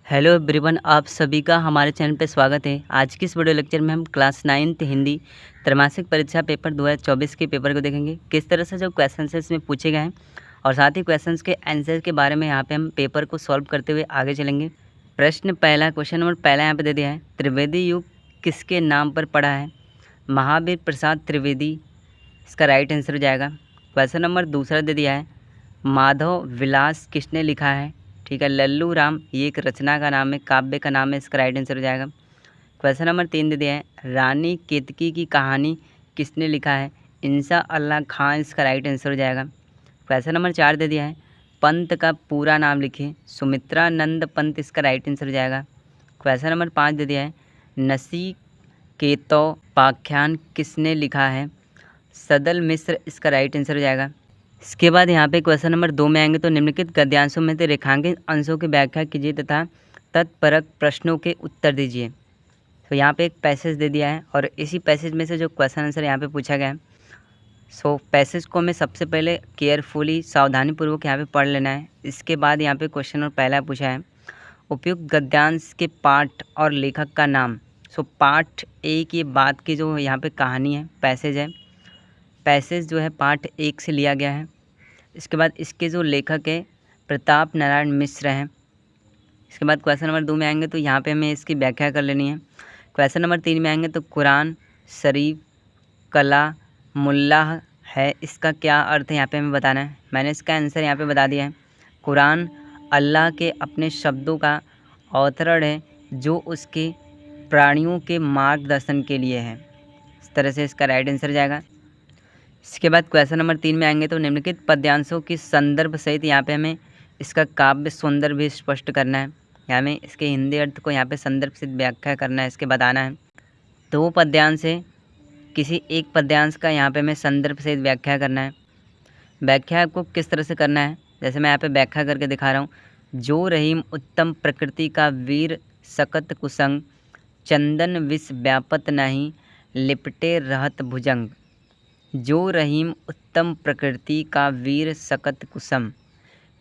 Hello everyone, आप सभी का हमारे चैनल पे स्वागत है। आज की इस वीडियो लेक्चर में हम क्लास 9th हिंदी त्रैमासिक परीक्षा पेपर 2024 के पेपर को देखेंगे। किस तरह से जो क्वेश्चन है इसमें पूछे गए हैं और साथ ही क्वेश्चंस के आंसर के बारे में यहाँ पे हम पेपर को सॉल्व करते हुए आगे चलेंगे। प्रश्न पहला, क्वेश्चन नंबर पहला यहाँ पे दे दिया है, त्रिवेदी युग किसके नाम पर पड़ा है? महावीर प्रसाद त्रिवेदी इसका राइट आंसर हो जाएगा। क्वेश्चन नंबर दूसरा दे दिया है, माधव विलास किसने लिखा है? ठीक है, लल्लू राम ये एक रचना का नाम है, काव्य का नाम है, इसका राइट आंसर हो जाएगा। क्वेश्चन नंबर 3 दे दिया है, रानी केतकी की कहानी किसने लिखा है? इंसा अल्लाह खां इसका राइट आंसर हो जाएगा। क्वेश्चन नंबर 4 दे दिया है, पंत का पूरा नाम लिखिए। सुमित्रा नंद पंत इसका राइट आंसर हो जाएगा। क्वेश्चन नंबर 5 दे दिया है, नचिकेतोपाख्यान किसने लिखा है? सदल मिश्र इसका राइट आंसर हो जाएगा। इसके बाद यहाँ पे क्वेश्चन नंबर 2 में आएंगे तो निम्नलिखित गद्यांशों में से रेखांकित अंशों की व्याख्या कीजिए तथा तत्परक प्रश्नों के उत्तर दीजिए। तो यहाँ पे एक पैसेज दे दिया है और इसी पैसेज में से जो क्वेश्चन आंसर यहाँ पे पूछा गया है, सो पैसेज को हमें सबसे पहले केयरफुली सावधानीपूर्वक यहाँ पे पढ़ लेना है। इसके बाद यहाँ पे क्वेश्चन नंबर पहला पूछा है, उपयुक्त गद्यांश के पाठ और लेखक का नाम। सो पाठ एक ये बात की जो यहाँ पे कहानी है, पैसेज है, पैसेज जो है पार्ट 1 से लिया गया है। इसके बाद इसके जो लेखक है प्रताप नारायण मिश्र हैं। इसके बाद क्वेश्चन नंबर 2 में आएंगे तो यहाँ पे हमें इसकी व्याख्या कर लेनी है। क्वेश्चन नंबर 3 में आएंगे तो कुरान शरीफ कला मुल्लाह है, इसका क्या अर्थ है यहाँ पे हमें बताना है। मैंने इसका आंसर यहाँ पे बता दिया है। कुरान अल्लाह के अपने शब्दों का अवतरण है जो उसके प्राणियों के मार्गदर्शन के लिए है। इस तरह से इसका राइट आंसर जाएगा। इसके बाद क्वेश्चन नंबर 3 में आएंगे तो निम्नलिखित पद्यांशों की संदर्भ सहित यहाँ पे हमें इसका काव्य सौंदर्य भी स्पष्ट करना है। यहाँ में इसके हिंदी अर्थ को यहाँ पे संदर्भ सहित व्याख्या करना है, इसके बताना है। तो वो पद्यांश है, किसी एक पद्यांश का यहाँ पे हमें संदर्भ सहित व्याख्या करना है। व्याख्या आपको किस तरह से करना है, जैसे मैं यहाँ पे व्याख्या करके दिखा रहा हूँ। जो रहीम उत्तम प्रकृति का वीर सकत कुसंग, चंदन विष व्यापत नहीं लिपटे रहत भुजंग। जो रहीम उत्तम प्रकृति का वीर सकत कुसम।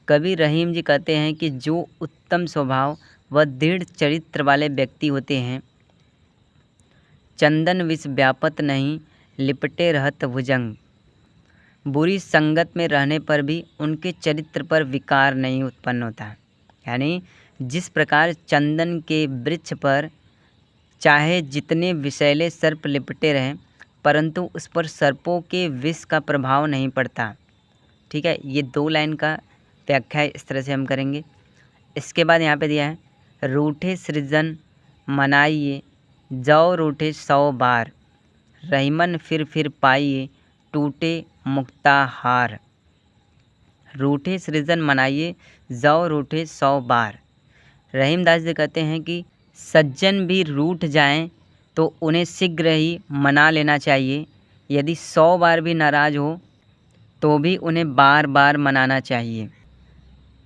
कवि रहीम जी कहते हैं कि जो उत्तम स्वभाव व दृढ़ चरित्र वाले व्यक्ति होते हैं, चंदन विष व्यापत नहीं लिपटे रहत भुजंग। बुरी संगत में रहने पर भी उनके चरित्र पर विकार नहीं उत्पन्न होता। यानी जिस प्रकार चंदन के वृक्ष पर चाहे जितने विषैले सर्प लिपटे रहें परंतु उस पर सर्पों के विष का प्रभाव नहीं पड़ता। ठीक है, ये 2 लाइन का व्याख्या इस तरह से हम करेंगे। इसके बाद यहाँ पे दिया है, रूठे सृजन मनाइए जाओ रूठे 100 बार, रहीमन फिर पाइए टूटे मुक्ताहार। रूठे सृजन मनाइए जाओ रूठे 100 बार। रहीमदास जी कहते हैं कि सज्जन भी रूठ जाएं तो उन्हें शीघ्र ही मना लेना चाहिए। यदि 100 बार भी नाराज़ हो तो भी उन्हें बार बार मनाना चाहिए।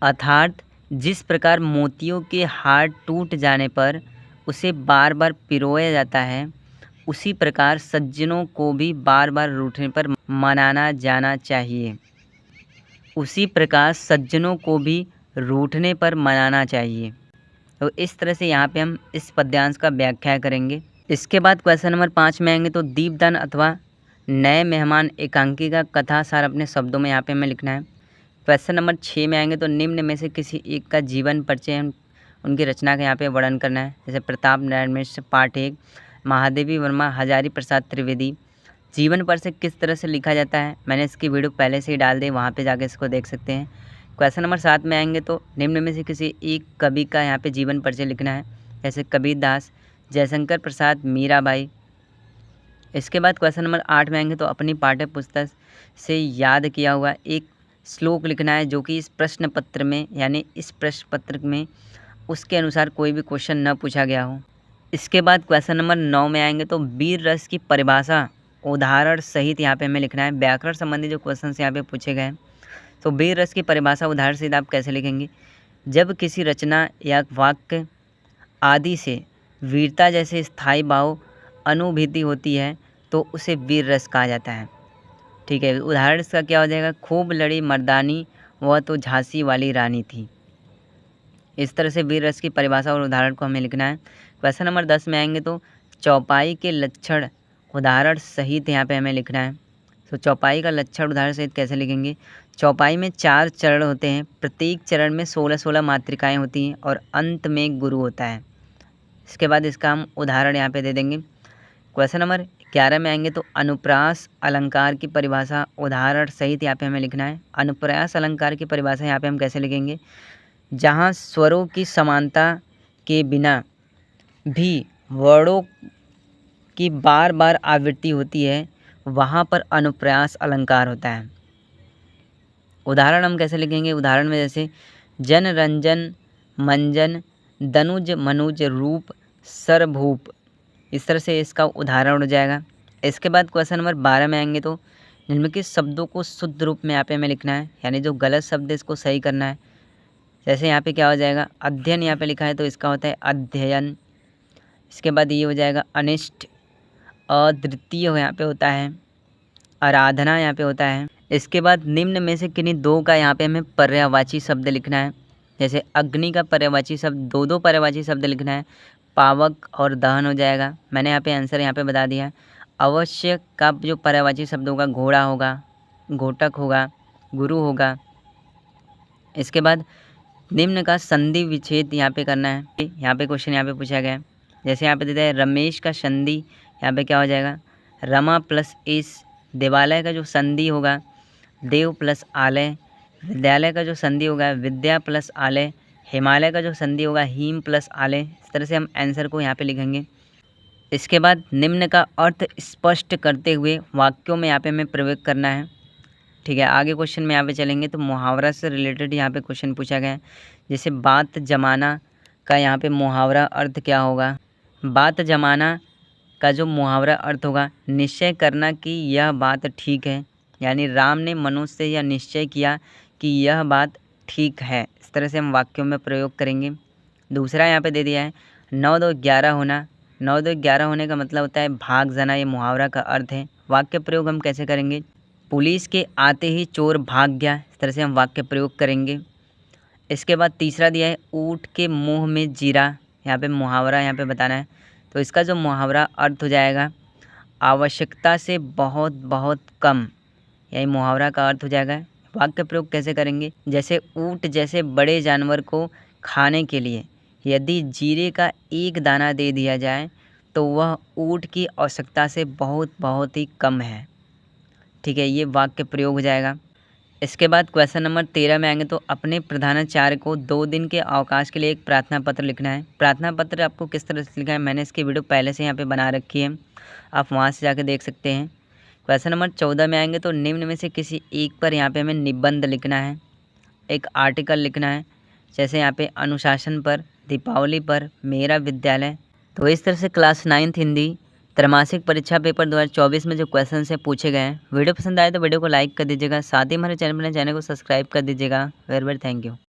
अर्थात जिस प्रकार मोतियों के हार टूट जाने पर उसे बार बार पिरोया जाता है, उसी प्रकार सज्जनों को भी बार बार रूठने पर मनाना जाना चाहिए। उसी प्रकार सज्जनों को भी रूठने पर मनाना चाहिए। तो इस तरह से यहाँ पे हम इस पद्यांश का व्याख्या करेंगे। इसके बाद क्वेश्चन नंबर 5 में आएंगे तो दीपदान अथवा नए मेहमान एकांकी का कथा सार अपने शब्दों में यहाँ पे हमें लिखना है। क्वेश्चन नंबर 6 में आएंगे तो निम्न में से किसी एक का जीवन परिचय उनकी रचना का यहाँ पे वर्णन करना है। जैसे प्रताप नारायण मिश्र पाठ 1, महादेवी वर्मा हजारी प्रसाद त्रिवेदी। जीवन पर से किस तरह से लिखा जाता है, मैंने इसकी वीडियो पहले से ही डाल दी, वहाँ पर जाके इसको देख सकते हैं। क्वेश्चन नंबर 7 में आएंगे तो निम्न में से किसी एक कवि का यहाँ पे जीवन परिचय लिखना है। जैसे कबीरदास, जयशंकर प्रसाद, मीराबाई। इसके बाद क्वेश्चन नंबर 8 में आएंगे तो अपनी पाठ्य पुस्तक से याद किया हुआ एक श्लोक लिखना है जो कि इस प्रश्न पत्र में, यानी इस प्रश्न पत्र में उसके अनुसार कोई भी क्वेश्चन न पूछा गया हो। इसके बाद क्वेश्चन नंबर 9 में आएंगे तो वीर रस की परिभाषा उदाहरण सहित यहाँ पे हमें लिखना है। व्याकरण संबंधी जो क्वेश्चन यहाँ पे पूछे गए हैं, तो वीर रस की परिभाषा उदाहरण सहित आप कैसे लिखेंगे? जब किसी रचना या वाक्य आदि से वीरता जैसे स्थायी भाव अनुभूति होती है तो उसे वीर रस कहा जाता है। ठीक है, उदाहरण इसका क्या हो जाएगा? खूब लड़ी मर्दानी वह तो झांसी वाली रानी थी। इस तरह से वीर रस की परिभाषा और उदाहरण को हमें लिखना है। क्वेश्चन नंबर 10 में आएंगे तो चौपाई के लक्षण उदाहरण सहित यहाँ पे हमें लिखना है। तो चौपाई का लक्षण उदाहरण सहित कैसे लिखेंगे? चौपाई में 4 चरण होते हैं, प्रत्येक चरण में 16-16 मात्रिकाएँ होती हैं और अंत में गुरु होता है। इसके बाद इसका हम उदाहरण यहाँ पे दे देंगे। क्वेश्चन नंबर 11 में आएंगे तो अनुप्रास अलंकार की परिभाषा उदाहरण सहित यहाँ पे हमें लिखना है। अनुप्रास अलंकार की परिभाषा यहाँ पे हम कैसे लिखेंगे? जहाँ स्वरों की समानता के बिना भी वर्णों की बार बार आवृत्ति होती है, वहाँ पर अनुप्रास अलंकार होता है। उदाहरण हम कैसे लिखेंगे? उदाहरण में जैसे जन रंजन मंजन दनुज मनुज रूप सरभूप, इस तरह से इसका उदाहरण हो जाएगा। इसके बाद क्वेश्चन नंबर 12 में आएंगे तो निम्नलिखित शब्दों को शुद्ध रूप में यहाँ पे हमें लिखना है, यानी जो गलत शब्द है इसको सही करना है। जैसे यहाँ पे क्या हो जाएगा? अध्ययन यहाँ पे लिखा है तो इसका होता है अध्ययन। इसके बाद ये हो जाएगा अनिष्ट, अद्वितीय यहाँ पे होता है आराधना यहाँ पे होता है। इसके बाद निम्न में से किन्हीं दो का यहाँ पे हमें पर्यायवाची शब्द लिखना है। जैसे अग्नि का पर्यायवाची शब्द, दो पर्यायवाची शब्द लिखना है, पावक और दहन हो जाएगा। मैंने यहाँ पे आंसर यहाँ पे बता दिया है। अवश्य का जो पर्यायवाची शब्द होगा घोड़ा होगा, घोटक होगा, गुरु होगा। इसके बाद निम्न का संधि विच्छेद यहाँ पे करना है। यहाँ पे क्वेश्चन यहाँ पे पूछा गया है। जैसे यहाँ पे देता है रमेश का संधि, यहाँ पे क्या हो जाएगा? रमा प्लस इस। देवालय का जो संधि होगा देव प्लस आलय। विद्यालय का जो संधि होगा विद्या प्लस आलय। हिमालय का जो संधि होगा हिम प्लस आलय। इस तरह से हम आंसर को यहाँ पे लिखेंगे। इसके बाद निम्न का अर्थ स्पष्ट करते हुए वाक्यों में यहाँ पे हमें प्रयोग करना है। ठीक है, आगे क्वेश्चन में यहाँ पे चलेंगे तो मुहावरा से रिलेटेड यहाँ पे क्वेश्चन पूछा गया है। जैसे बात जमाना का यहाँ पे मुहावरा अर्थ क्या होगा? बात जमाना का जो मुहावरा अर्थ होगा निश्चय करना कि यह बात ठीक है, यानी राम ने मनुष्य से यह निश्चय किया कि यह बात ठीक है। इस तरह से हम वाक्यों में प्रयोग करेंगे। दूसरा यहाँ पे दे दिया है 9-2-11 होना। 9-2-11 होने का मतलब होता है भाग जाना, ये मुहावरा का अर्थ है। वाक्य प्रयोग हम कैसे करेंगे? पुलिस के आते ही चोर भाग गया, इस तरह से हम वाक्य प्रयोग करेंगे। इसके बाद तीसरा दिया है ऊँट के मुंह में जीरा, यहाँ पे मुहावरा यहाँ पे बताना है। तो इसका जो मुहावरा अर्थ हो जाएगा आवश्यकता से बहुत बहुत कम, यही मुहावरा का अर्थ हो जाएगा। वाक्य प्रयोग कैसे करेंगे? जैसे ऊँट जैसे बड़े जानवर को खाने के लिए यदि जीरे का एक दाना दे दिया जाए तो वह ऊँट की आवश्यकता से बहुत बहुत ही कम है। ठीक है, ये वाक्य प्रयोग हो जाएगा। इसके बाद क्वेश्चन नंबर 13 में आएंगे तो अपने प्रधानाचार्य को 2 दिन के अवकाश के लिए एक प्रार्थना पत्र लिखना है। प्रार्थना पत्र आपको किस तरह से लिखना है मैंने इसकी वीडियो पहले से यहाँ पे बना रखी है, आप वहाँ से जाकर देख सकते हैं। क्वेश्चन नंबर 14 में आएंगे तो निम्न में से किसी एक पर यहाँ पे हमें निबंध लिखना है, एक आर्टिकल लिखना है। जैसे यहाँ पे अनुशासन पर, दीपावली पर, मेरा विद्यालय। तो इस तरह से क्लास 9th हिंदी त्रैमासिक परीक्षा पेपर 2024 में जो क्वेश्चन से पूछे गए हैं। वीडियो पसंद आए तो वीडियो को लाइक कर दीजिएगा, साथ ही हमारे चैनल को सब्सक्राइब कर दीजिएगा। Very very thank you.